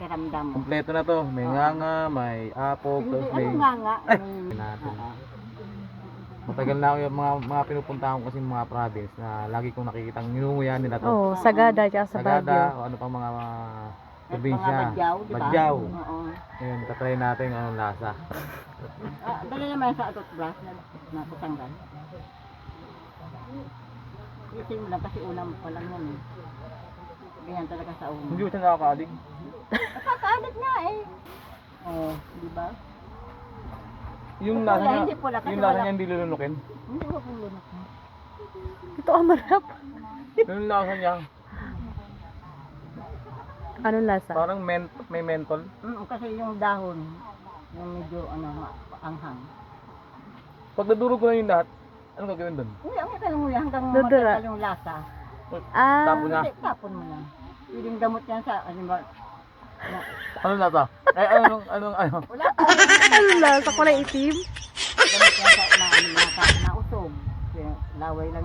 pakiramdam mo. Kompleto na to. May nganga, may apog, Hindi, tapos may... ano nga nga? natin. Matagal na ako yung mga pinupuntahan ko kasi mga province na lagi kong nakikitang ninunguyan nila to. Oh, Sagada tsaka sa Sagada, Baguio. o ano pang mga At probinsya. mga badyaw, di ba? Badyaw. Oo. Ngayon, tatry natin kung anong lasa. Dali naman sa adult brush na kutanggal. Isin mo lang kasi una mo pa lang yan eh. Ganyan talaga sa una. Hindi ko siya nakakaalig. Nakakaalit nga eh. Oo, di ba? Yung Kasi lasa wala, niya, hindi pula, kasi yung lasa wala- niya hindi lulunukin. Hindi ko kung lunok mo. Ito ang marap. Yung lasa niya, Anong lasa? parang may mentol. Kasi yung dahon, yung medyo ano, anghang. Pag nadurog ko na yung lahat, anong gagawin doon? Hindi, ang itanong mo yan hanggang Dudura. matagal yung lasa. Ah, Tapos na. Hindi, tapon mo lang. Piling gamot yan sa, ano ba, Anong lasa? Ano? wala pa. anong lasa? Kulay itim? Gamot yan sa, na usog. Kaya laway lang.